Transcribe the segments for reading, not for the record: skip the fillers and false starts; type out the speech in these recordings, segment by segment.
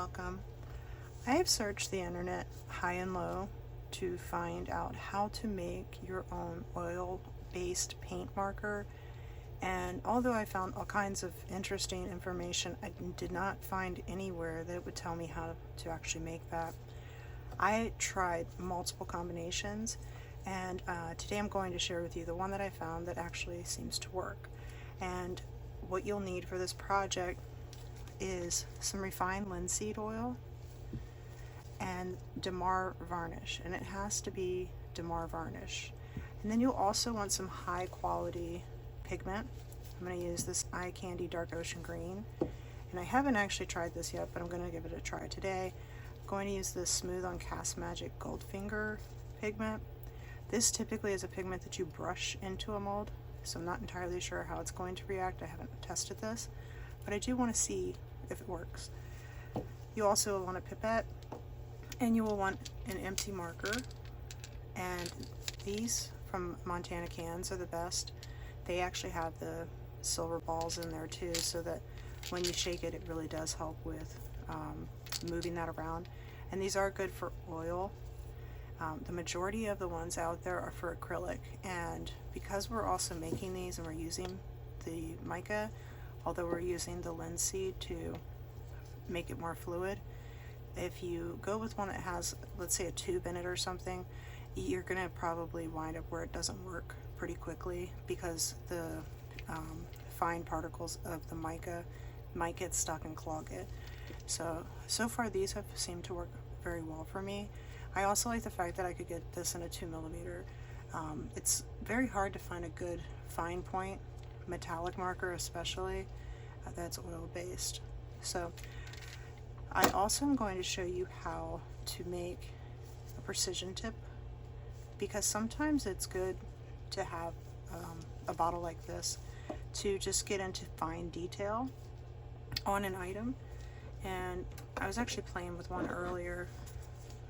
welcome. I have searched the internet high and low to find out how to make your own oil-based paint marker, and although I found all kinds of interesting information, I did not find anywhere that would tell me how to actually make that. I tried multiple combinations, and today I'm going to share with you the one that I found that actually seems to work. And what you'll need for this project is some refined linseed oil and Damar varnish, and it has to be Damar varnish. And then you'll also want some high quality pigment. I'm going to use this Eye Candy Dark Ocean Green, and I haven't actually tried this yet, but I'm going to give it a try today. I'm going to use this Smooth on Cast Magic Goldfinger pigment. This typically is a pigment that you brush into a mold, so I'm not entirely sure how it's going to react. I haven't tested this, but I do want to see if it works. You also will want a pipette, and you will want an empty marker, and these from Montana Cans are the best. They actually have the silver balls in there too, so that when you shake it, it really does help with moving that around. And these are good for oil. The majority of the ones out there are for acrylic, and because we're also making these and we're using the mica, although we're using the linseed to make it more fluid, if you go with one that has, let's say, a tube in it or something, you're going to probably wind up where it doesn't work pretty quickly, because the fine particles of the mica might get stuck and clog it. So far these have seemed to work very well for me. I also like the fact that I could get this in a 2mm. It's very hard to find a good fine point metallic marker, especially that's oil based. So I also am going to show you how to make a precision tip, because sometimes it's good to have a bottle like this to just get into fine detail on an item. And I was actually playing with one earlier,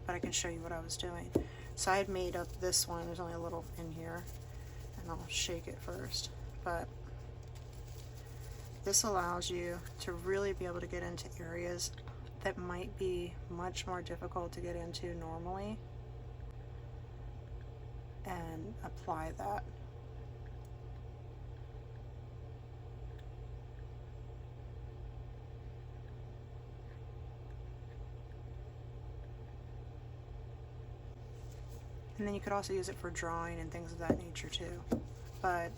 but I can show you what I was doing. So I had made up this one, there's only a little in here, and I'll shake it first. But this allows you to really be able to get into areas that might be much more difficult to get into normally and apply that. And then you could also use it for drawing and things of that nature too. But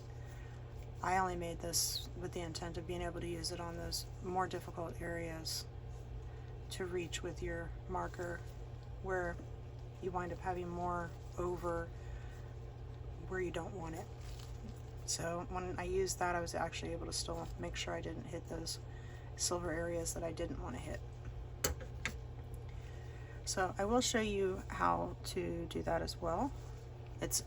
I only made this with the intent of being able to use it on those more difficult areas to reach with your marker, where you wind up having more over where you don't want it. So when I used that, I was actually able to still make sure I didn't hit those silver areas that I didn't want to hit. So I will show you how to do that as well. It's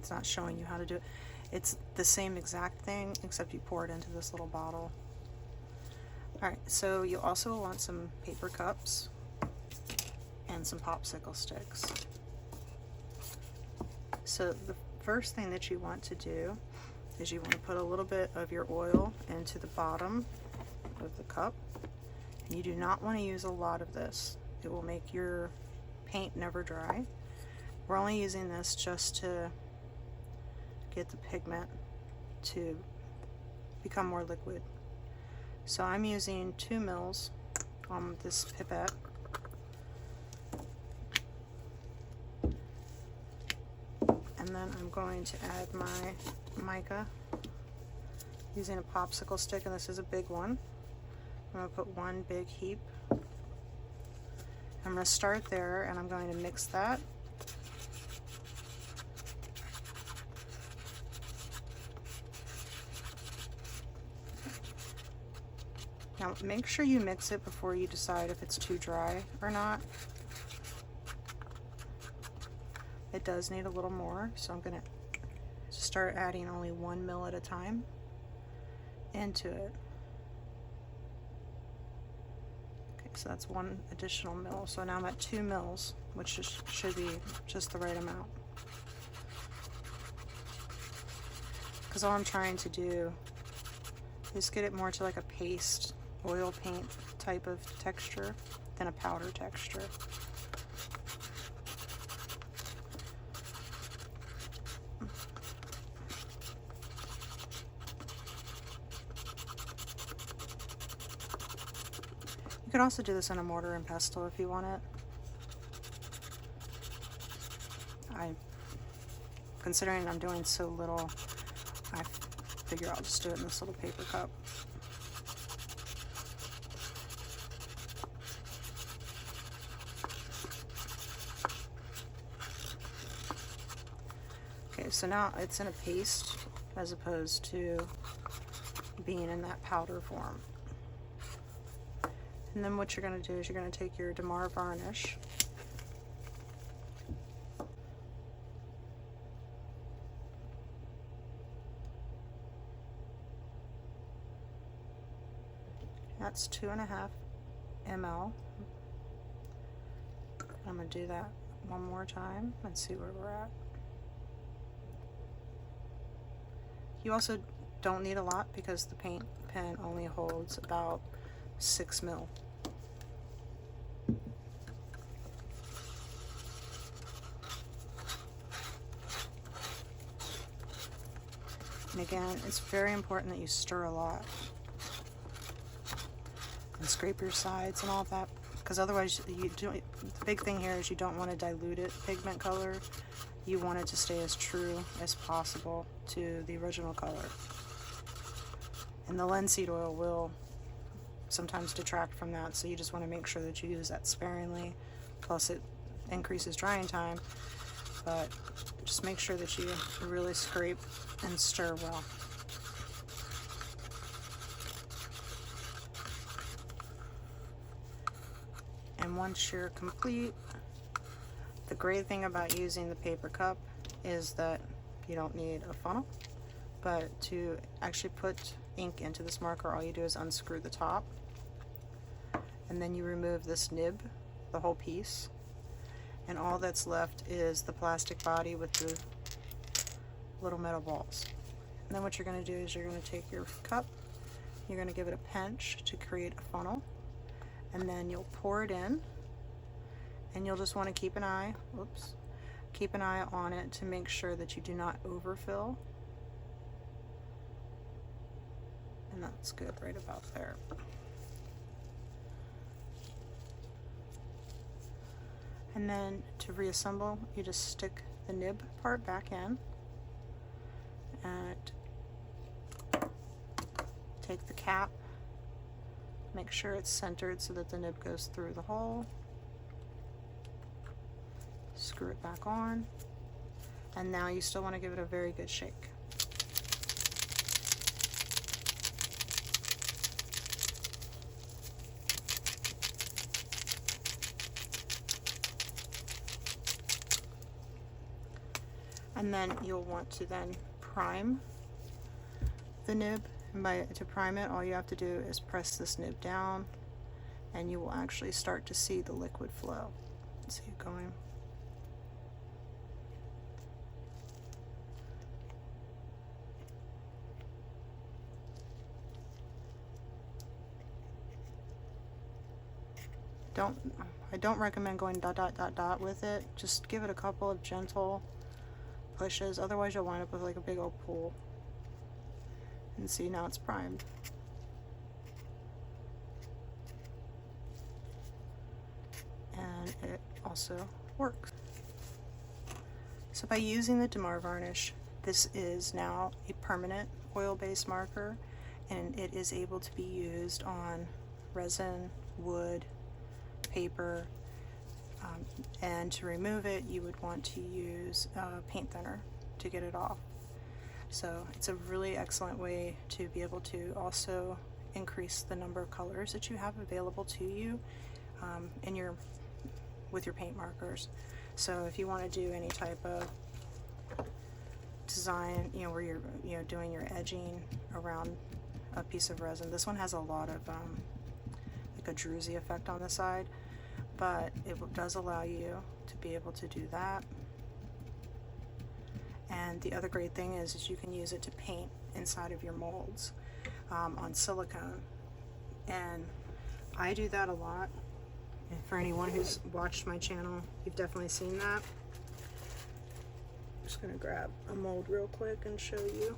not showing you how to do it. It's the same exact thing, except you pour it into this little bottle. Alright, so you also want some paper cups and some popsicle sticks. So the first thing that you want to do is you want to put a little bit of your oil into the bottom of the cup. And you do not want to use a lot of this. It will make your paint never dry. We're only using this just to get the pigment to become more liquid. So I'm using 2 mils on this pipette. And then I'm going to add my mica using a popsicle stick, and this is a big one. I'm going to put one big heap. I'm going to start there, and I'm going to mix that. Now make sure you mix it before you decide if it's too dry or not. It does need a little more, so I'm going to start adding only 1 mil at a time into it. So that's 1 additional mil. So now I'm at 2 mils, which should be just the right amount. Because all I'm trying to do is get it more to like a paste, oil paint type of texture than a powder texture. You could also do this in a mortar and pestle if you want it. Considering I'm doing so little, I figure I'll just do it in this little paper cup. Okay, so now it's in a paste as opposed to being in that powder form. And then what you're going to do is you're going to take your Damar varnish, that's 2.5 ml. I'm going to do that one more time and see where we're at. You also don't need a lot because the paint pen only holds about 6 ml. And again, it's very important that you stir a lot and scrape your sides and all of that, because otherwise the big thing here is you don't want to dilute it pigment color. You want it to stay as true as possible to the original color. And the linseed oil will sometimes detract from that, so you just want to make sure that you use that sparingly. Plus it increases drying time, but just make sure that you really scrape and stir well. And once you're complete, the great thing about using the paper cup is that you don't need a funnel, but to actually put ink into this marker, all you do is unscrew the top, and then you remove this nib, the whole piece, and all that's left is the plastic body with the little metal balls. And then what you're going to do is you're going to take your cup, you're going to give it a pinch to create a funnel, and then you'll pour it in, and you'll just want to keep an eye on it to make sure that you do not overfill. And that's good right about there. And then to reassemble, you just stick the nib part back in and take the cap, make sure it's centered so that the nib goes through the hole, screw it back on, and now you still want to give it a very good shake. And then you'll want to then prime the nib. And to prime it, all you have to do is press this nib down, and you will actually start to see the liquid flow. See it going. I don't recommend going dot dot dot dot with it. Just give it a couple of gentle pushes, otherwise you'll wind up with like a big old pool. And see, now it's primed. And it also works. So by using the Damar varnish, this is now a permanent oil-based marker, and it is able to be used on resin, wood, paper, and to remove it you would want to use paint thinner to get it off. So it's a really excellent way to be able to also increase the number of colors that you have available to you with your paint markers. So if you want to do any type of design, where you're doing your edging around a piece of resin, this one has a lot of like a druzy effect on the side, but it does allow you to be able to do that. And the other great thing is you can use it to paint inside of your molds on silicone. And I do that a lot. And for anyone who's watched my channel, you've definitely seen that. I'm just gonna grab a mold real quick and show you.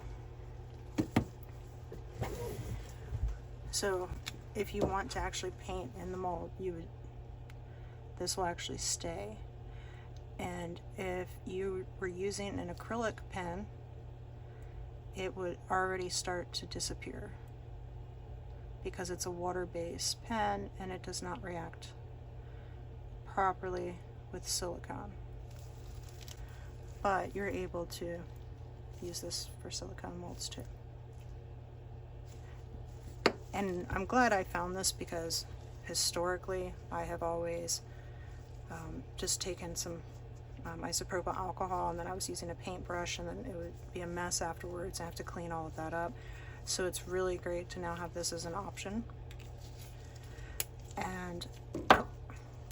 So if you want to actually paint in the mold, this will actually stay. And if you were using an acrylic pen, it would already start to disappear because it's a water-based pen and it does not react properly with silicone. But you're able to use this for silicone molds too. And I'm glad I found this because historically I have always just taken some isopropyl alcohol, and then I was using a paintbrush, and then it would be a mess afterwards. I have to clean all of that up. So it's really great to now have this as an option. And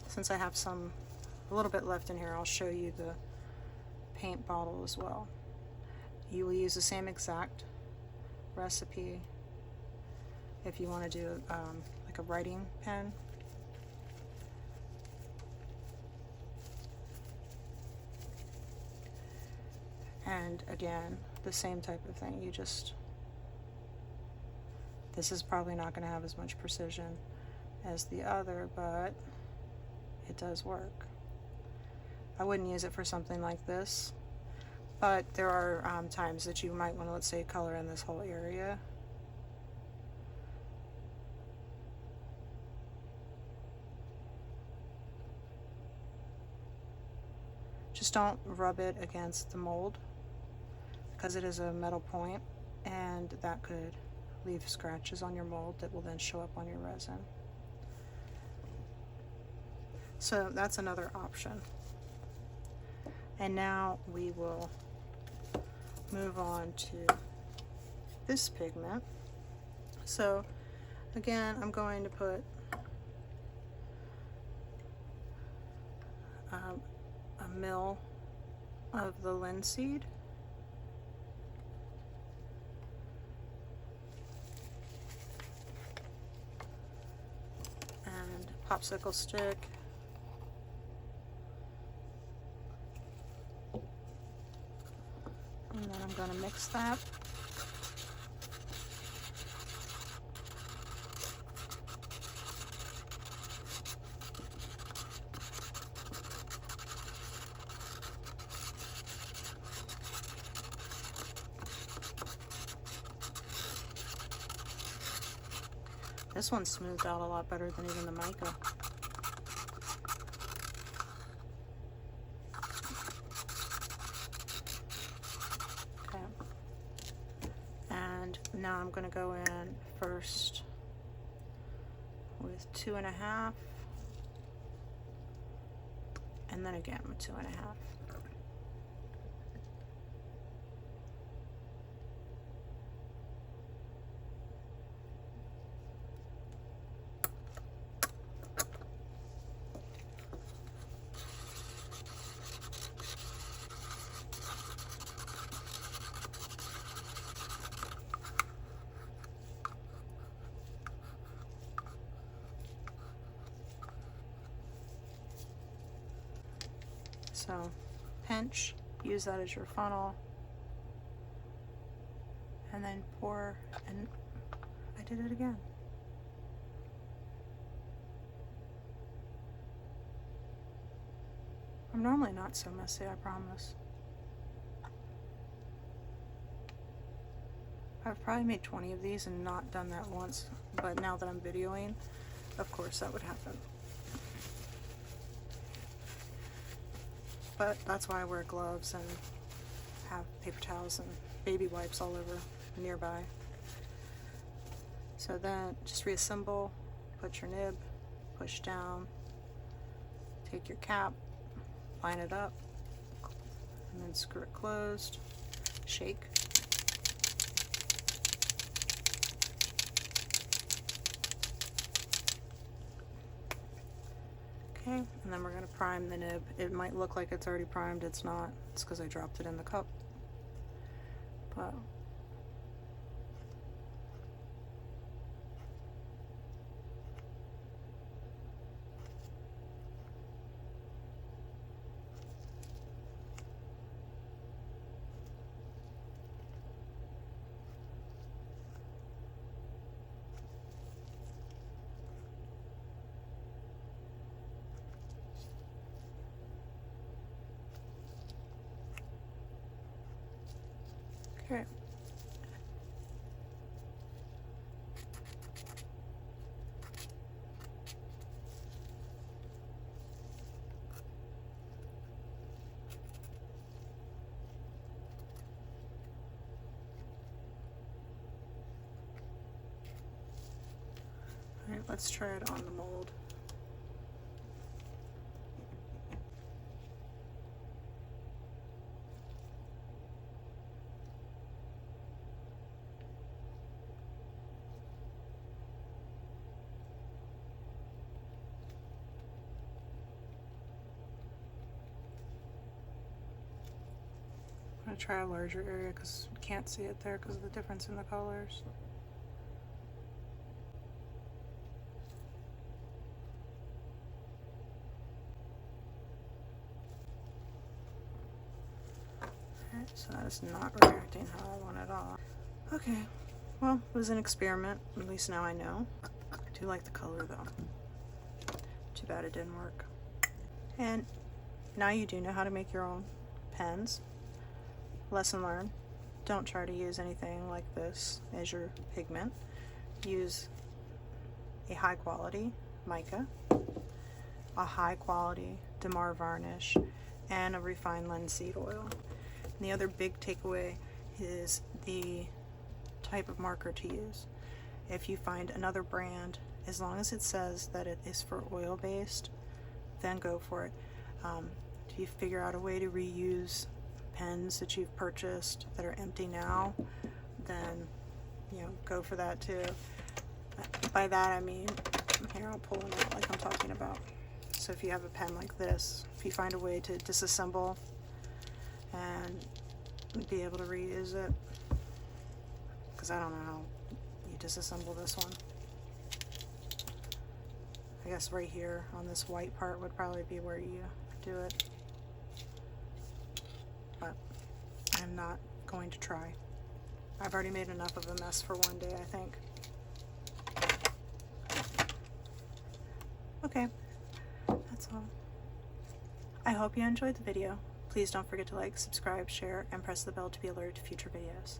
since I have a little bit left in here, I'll show you the paint bottle as well. You will use the same exact recipe if you want to do like a writing pen. And again, the same type of thing. This is probably not going to have as much precision as the other, but it does work. I wouldn't use it for something like this, but there are times that you might want to, let's say, color in this whole area. Just don't rub it against the mold because it is a metal point, and that could leave scratches on your mold that will then show up on your resin. So that's another option. And now we will move on to this pigment. So again, I'm going to put a mil of the linseed. And popsicle stick. And then I'm going to mix that. This one smoothed out a lot better than even the mica. Okay. And now I'm going to go in first with 2.5, and then again with 2.5. So pinch, use that as your funnel, and then pour, and I did it again. I'm normally not so messy, I promise. I've probably made 20 of these and not done that once, but now that I'm videoing, of course that would happen. But that's why I wear gloves and have paper towels and baby wipes all over nearby. So then just reassemble, put your nib, push down, take your cap, line it up, and then screw it closed, shake. Okay, and then we're going to prime the nib. It might look like it's already primed, it's not. It's because I dropped it in the cup. But Okay. Alright, let's try it on the mold. I'm going to try a larger area because you can't see it there because of the difference in the colors. Alright, so that is not reacting how I want it all. Okay, well, it was an experiment. At least now I know. I do like the color though. Too bad it didn't work. And now you do know how to make your own pens. Lesson learned. Don't try to use anything like this as your pigment. Use a high quality mica, a high quality Damar varnish, and a refined linseed oil. And the other big takeaway is the type of marker to use. If you find another brand, as long as it says that it is for oil based, then go for it. If you figure out a way to reuse pens that you've purchased that are empty now, then go for that too. By that I mean, here I'll pull it out like I'm talking about. So if you have a pen like this, if you find a way to disassemble and be able to reuse it, because I don't know how you disassemble this one. I guess right here on this white part would probably be where you do it, but I'm not going to try. I've already made enough of a mess for one day, I think. Okay, that's all. I hope you enjoyed the video. Please don't forget to like, subscribe, share, and press the bell to be alerted to future videos.